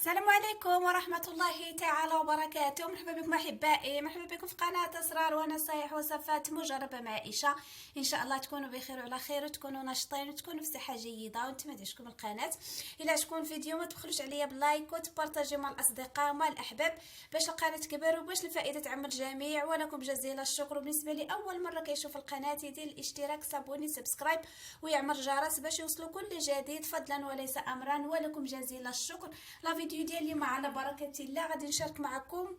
السلام عليكم ورحمة الله تعالى وبركاته. مرحبا بكم أحبائي، مرحبا بكم في قناة أسرار ونصايح وصفات مجربة معيشة. إن شاء الله تكونوا بخير وعلى خير وتكونوا ناشطين وتكونوا في صحة جيدة وانتم عجبكم القناة. إلا عجبكم الفيديو ما تبخلوش عليا باللايك وتبارطاجيو مع الأصدقاء ومع الأحباب باش القناة تكبر وباش الفائدة تعم الجميع. ولكم جزيل الشكر. بالنسبة لي أول مرة كيشوف القناة يدير الاشتراك، صابوني، سبسكرايب ويعمل الجرس باش يوصلوا كل جديد فضلا وليس أمرا. ولكم جزيل الشكر. لا فيديو ديالي اليوم على بركة الله غادي نشارك معكم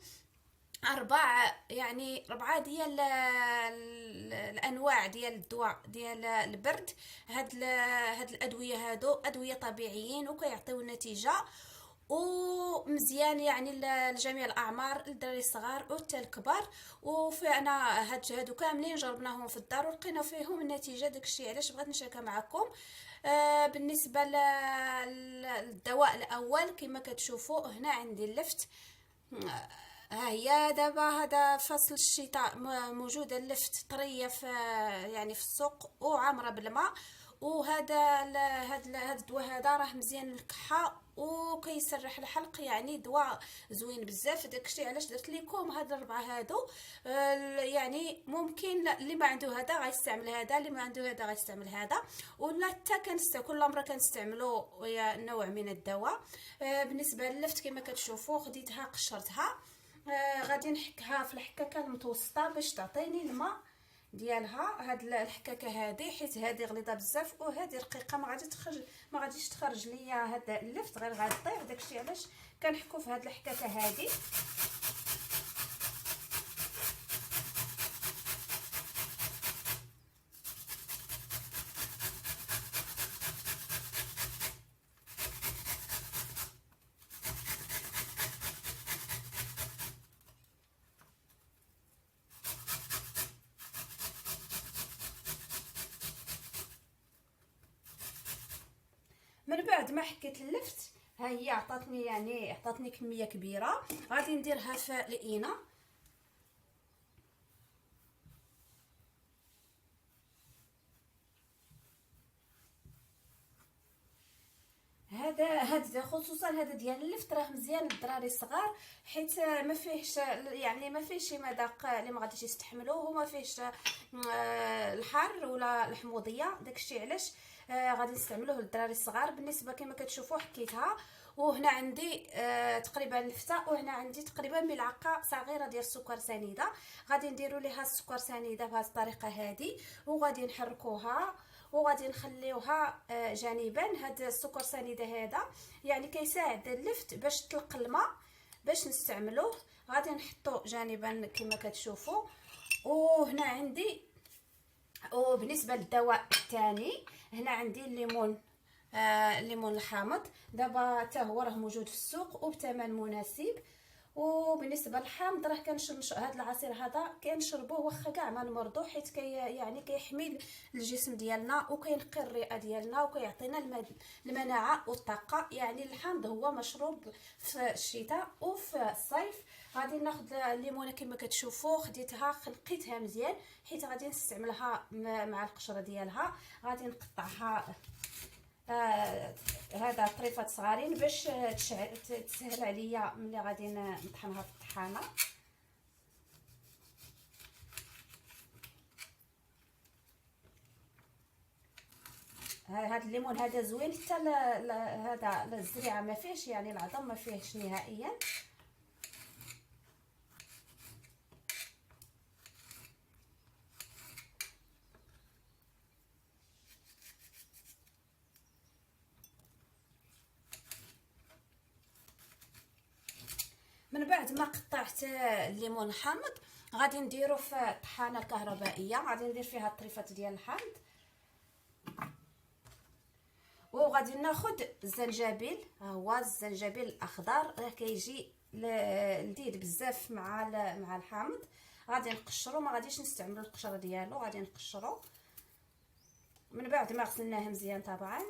ربعة ديال الانواع ديال الدواء ديال البرد. هاد الادويه هادو ادويه طبيعيين وكيعطيو نتيجه ومزيان يعني لجميع الاعمار، الدراري الصغار وحتى الكبار. وفعنا هادو كاملين جربناهم في الدار ولقينا فيهم النتيجه، داكشي علاش بغيت نشاركها معكم. بالنسبه للدواء الاول كما كتشوفوا هنا عندي اللفت. ها هي دابا هذا فصل الشتاء موجوده اللفت طريه في يعني في السوق وعامره بالماء. وهذا هذا الدواء هذا راه مزيان للكحه وكيسرح الحلق، يعني دواء زوين بزاف. داكشي علاش درت لكم هاد الربعه هادو. يعني ممكن اللي ما عنده هذا غيستعمل هذا، اللي ما عنده هذا غيستعمل هذا، ولا حتى كل مره كنستعملوا نوع من الدواء. بالنسبه للفت كما كتشوفوا خديتها قشرتها. غادي نحكها في الحكاكه المتوسطه باش تعطيني الماء ديالها. هاد الحكاكه هذه حيت هذه غليظه بزاف وهذه رقيقه ما غاديش تخرج ليا هذا اللفت، غير غطيح. داكشي علاش كنحكو في هاد الحكاكه هذه. من بعد ما حكيت اللفت ها هي عطاتني كميه كبيره. غادي نديرها في الاناء. هذا خصوصا هذا ديال اللفت راه مزيان للدراري الصغار، حيت ما فيهش شي مذاق اللي ما غاديش يستحملوه، وما فيهش الحر ولا الحموضيه. داكشي علاش غادي نستعملوه للدراري الصغار. بالنسبه كما كتشوفوا حكيتها، وهنا عندي تقريبا لفته، وهنا عندي تقريبا ملعقه صغيره ديال السكر سنيده. غادي نديروا ليها السكر سنيده بهذه الطريقه هذه، وغادي نحركوها وغادي نخليوها جانبا. هذا السكر سنيده هذا يعني كيساعد اللفت باش تلق الماء باش نستعملوه. غادي نحطو جانبا كما كتشوفوا. وهنا عندي، وبالنسبه للدواء الثاني هنا عندي الليمون. الليمون الحامض دابا حتى هو راه موجود في السوق وبثمن مناسب. وبالنسبه للحامض راه هذا العصير هذا كنشربوه واخا كاع ما نمرضوا، حيت يعني كيحمي الجسم ديالنا وكينقي الرئه ديالنا وكيعطينا المناعه والطاقه. يعني الحامض هو مشروب في الشتاء وفي الصيف. غادي ناخذ الليمونه كما كتشوفوا، خديتها خلقيتها مزيان حيت غادي نستعملها مع القشره ديالها. غادي نقطعها هذا طريفات صغارين باش تسهل عليا ملي غادي نطحنها في الطحانه. هذا الليمون هذا زوين حتى هذا الزريعه ما فيهش، يعني العظم ما فيهش نهائيا. من بعد ما قطعت الليمون الحامض غادي نديرو في الطحانه الكهربائيه. غادي ندير فيها الطريفات ديال الحامض، وغادي ناخذ الزنجبيل. ها هو الزنجبيل الاخضر راه كيجي لذيذ بزاف مع الحامض. غادي نقشرو، ما غاديش نستعملو القشره ديالو، غادي نقشرو من بعد ما غسلناه مزيان طبعا.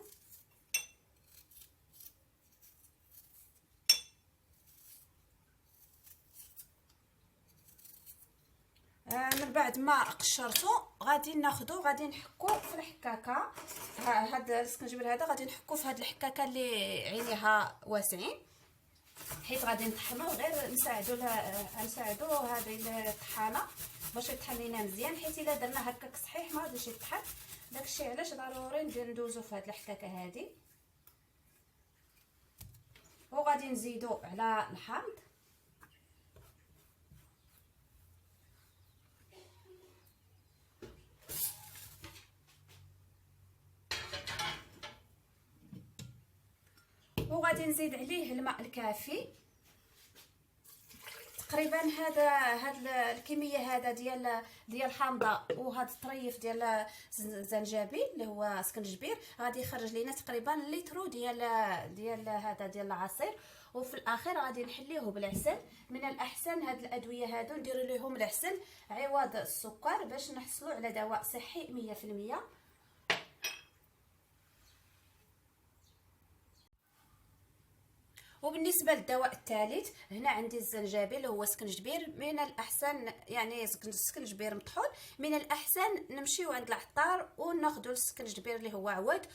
من بعد ما قشرته غادي ناخذو غادي نحكو في الحكاكه. هاد السكنجبير هذا غادي نحكو في هاد الحكاكه اللي عينيها واسعين. حيت غادي نطحنوه، غير نساعدو هذه الطحانه باش يطحن لينا مزيان، حيت الا درنا هكاك صحيح ما غاديش يطحن. داكشي علاش ضروري ندوزو في هذه الحكاكه هذه. وغادي نزيدو على الحامض، وغادي نزيد عليه الماء الكافي. تقريبا هاد الكميه هذا ديال الحامضه وهاد الطريف ديال الزنجبيل اللي هو سكنجبير غادي يخرج لينا تقريبا لترو ديال هذا ديال العصير. وفي الاخير غادي نحليوه بالعسل. من الاحسن هاد الادويه هادو نديروا لهم العسل عوض السكر باش نحصلوا على دواء صحي 100%. وبالنسبه للدواء الثالث هنا عندي الزنجبيل هو سكنجبير. من الاحسن يعني سكنجبير مطحون، من الاحسن نمشيو عند العطار وناخذوا السكنجبير اللي هو عود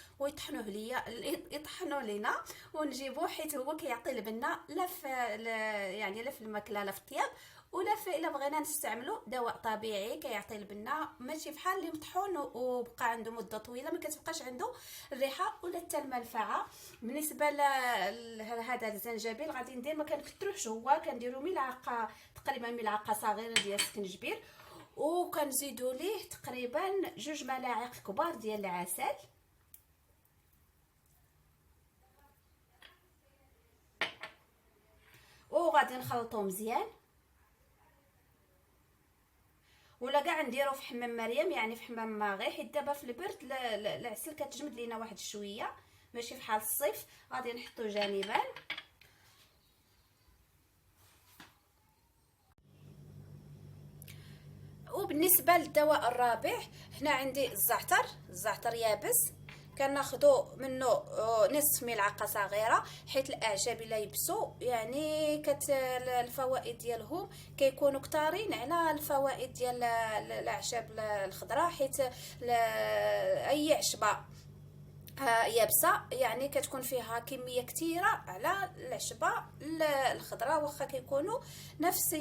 يطحنوا لينا ونجيبوه، حيت هو كيعطي البنه لا في الماكله لا في الطياب، ولا الا بغينا نستعملوا دواء طبيعي كيعطي البنه، ماشي بحال اللي مطحون وبقى عنده مده طويله ما كتبقاش عنده الريحه ولا حتى المنفعه. بالنسبه لهذا الزنجبيل غادي ندير، ما كنكثروش، هو كنديروا ملعقه تقريبا ملعقه صغيره ديال السكنجبير، وكنزيدوا ليه تقريبا 2 ملاعق كبار ديال العسل. وغادي نخلطو مزيان، ولا كاع نديرو في حمام مريم يعني في حمام ماغي، حيت دابا في البرد العسل كتجمد لينا واحد شويه ماشي بحال الصيف. غادي نحطو جانبا. وبالنسبه للدواء الرابع هنا عندي الزعتر يابس، كناخذوا منه نصف ملعقه صغيره، حيت الاعشاب الا يبسوا يعني الفوائد ديالهم كيكونوا كثارين على الفوائد ديال الاعشاب الخضراء، حيت اي عشبه يابسه يعني كتكون فيها كميه كثيره على العشبه الخضراء، واخا كيكونوا نفس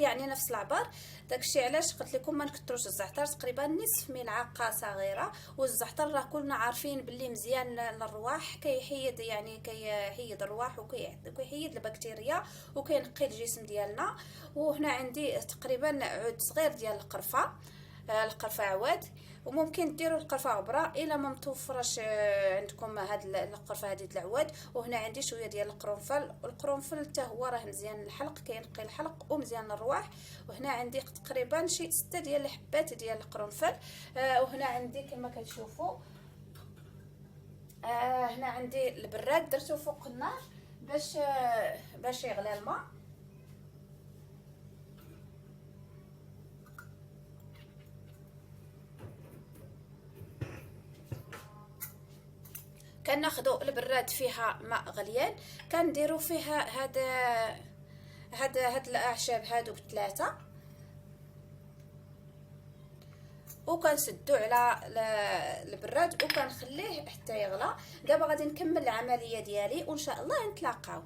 العبار. داكشي علاش قلت لكم ما نكثروش الزعتر، تقريبا نصف ملعقه صغيره. والزعتر راه كلنا عارفين باللي مزيان للرواح، كيحيد الرواح وكيحيد البكتيريا وكينقي الجسم ديالنا. وهنا عندي تقريبا عود صغير ديال القرفه عواد، وممكن ديروا القرفه عبره الا ما متوفرش عندكم هاد القرفه هذه العواد. وهنا عندي شويه ديال القرنفل حتى هو راه مزيان للحلق، كينقي الحلق ومزيان للرواح. وهنا عندي تقريبا شي 6 ديال الحبات ديال القرنفل. وهنا عندي كما كتشوفوا هنا عندي البراد درته فوق النار باش يغلى الماء. كناخذوا البراد فيها ماء غليان، كنديروا فيها هاد الاعشاب هادو ب3 وكنسدو على البراد وكنخليه حتى يغلى. دابا غادي نكمل العمليه ديالي وان شاء الله نتلاقاو.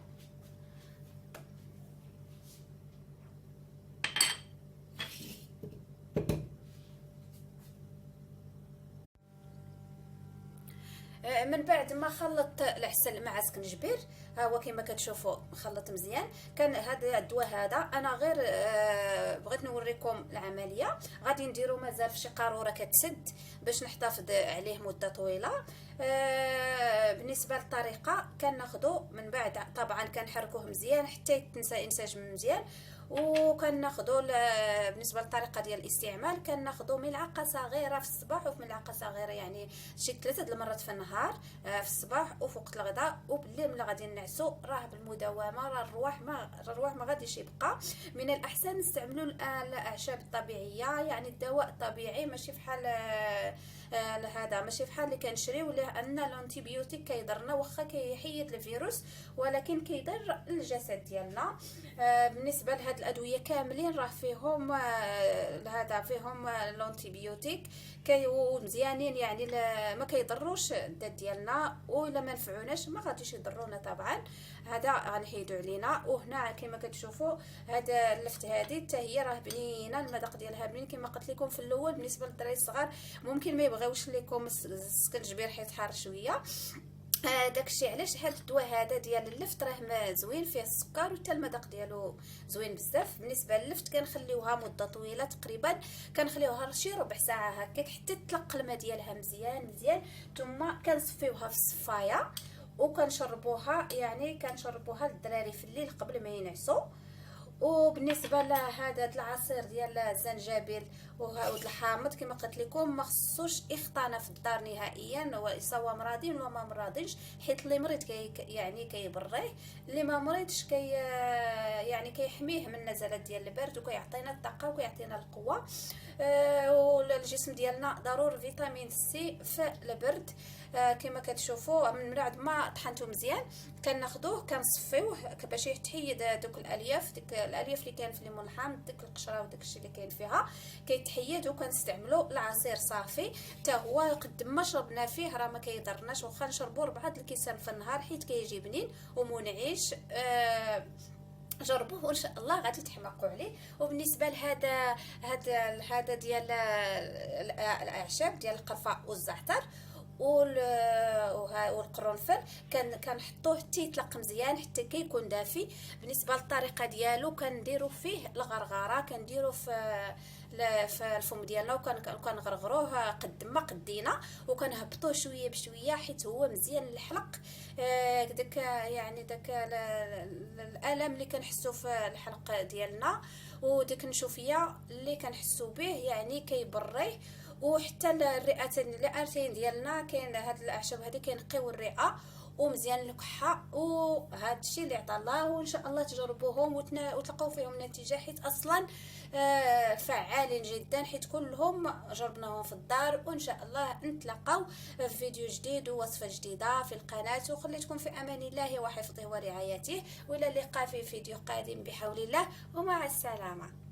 من بعد ما خلطت العسل مع سكنجبير، ها هو كما كتشوفوا مخلط مزيان. كان هذا الدواء هذا انا غير بغيت نوريكم العمليه. غادي نديرو مازال في شي قاروره كتسد باش نحتفظ عليه مده طويله. بالنسبه للطريقه كناخذو من بعد طبعا كنحركوه مزيان حتى ينسجم مزيان. وكناخذوا بالنسبه للطريقه ديال الاستعمال كناخذوا ملعقه صغيره في الصباح وملعقه صغيره يعني شي 3 المرات في النهار، في الصباح وفي وقت الغداء. وبالليل ملي غادي نعسوا راه بالمداومه، راه الرواح ما غاديش يبقى. من الاحسن نستعملوا الاعشاب الطبيعيه، يعني الدواء الطبيعي ماشي بحال هذا ماشي بحال اللي كنشريو، لان الانتيبيوتيك كيضرنا واخا كيحيد الفيروس ولكن كيضر الجسد ديالنا. بالنسبه لهاد الادويه كاملين راه فيهم هذا فيهم الانتيبيوتيك مزيانين، يعني ما كيضروش الدد ديالنا، ولا ما نفعوناش ما غاديش يضرونا طبعا، هذا غنحيدوا علينا. وهنا كما كتشوفوا هذا اللفت هذه حتى هي راه بنينه، المذاق ديالها بنين كما قلت لكم في الاول. بالنسبه للدراري الصغار ممكن ما يبغيوش لكم السكنجبير حيت حار شويه، داكشي علاش هاد الدواء هذا ديال اللفت راه زوين، فيه السكر وحتى المذاق ديالو زوين بزاف. بالنسبه للفت كنخليوها مده طويله، تقريبا كنخليوها شي ربع ساعه هكاك حتى تطلق الماء ديالها مزيان مزيان، ثم كنصفيوها في الصفايه وكنشربوها، يعني كنشربوها للدراري في الليل قبل ما ينعسوا. وبالنسبه لهذا العصير ديال الزنجبيل وهاد الحامض كما قلت لكم ما خصوش يخطانا في الدار نهائيا، سواء مرضين ولا ما مرضينش، حيت اللي مريض يعني كيبريه، اللي ما مريضش يعني كيحميه من النزلات ديال البرد وكيعطينا الطاقه وكيعطينا القوه. والجسم ديالنا ضروري فيتامين سي في البرد. كما كتشوفوا من بعد ما طحنته مزيان كناخذوه كنصفيوه باش يتحيد دوك الالياف، ديك الالياف اللي كاين في الليمون الحامض، ديك القشره وداك الشيء اللي كاين فيها كيتحيد، وكنستعملوا العصير صافي حتى هو قد ما شربنا فيه راه ما كيضرناش، واخا نشربوا 4 الكيسان في النهار حيت كيجي بنين ومنعش. جربوه وان شاء الله غادي تحماقوا عليه. وبالنسبه لهذا ديال الاعشاب ديال القرفه والزعتر والقرنفل كنحطوه حتى يطلق مزيان حتى كيكون دافي. بالنسبه للطريقه ديالو كنديروا فيه الغرغره، كنديروا في الفم ديالنا وكنغرغروه قد ما قدينا، وكنهبطوه شويه بشويه حيت هو مزيان للحلق. داك يعني داك الالم اللي كنحسوا في الحلق ديالنا وديك النشوفيه اللي كنحسوا به يعني كيبريه، وحتى الرئتين ديالنا كاين هاد الاعشاب هذه كينقيو الرئه ومزيان الكحه. وهذا الشيء اللي عطا الله، وان شاء الله تجربوهم وتلقاو فيهم نتيجه، حيت اصلا فعالين جدا، حيت كلهم جربناهم في الدار. وان شاء الله نتلاقاو في فيديو جديد ووصفه جديده في القناه، وخليتكم في امان الله وحفظه ورعايته، والى اللقاء في فيديو قادم بحول الله، ومع السلامه.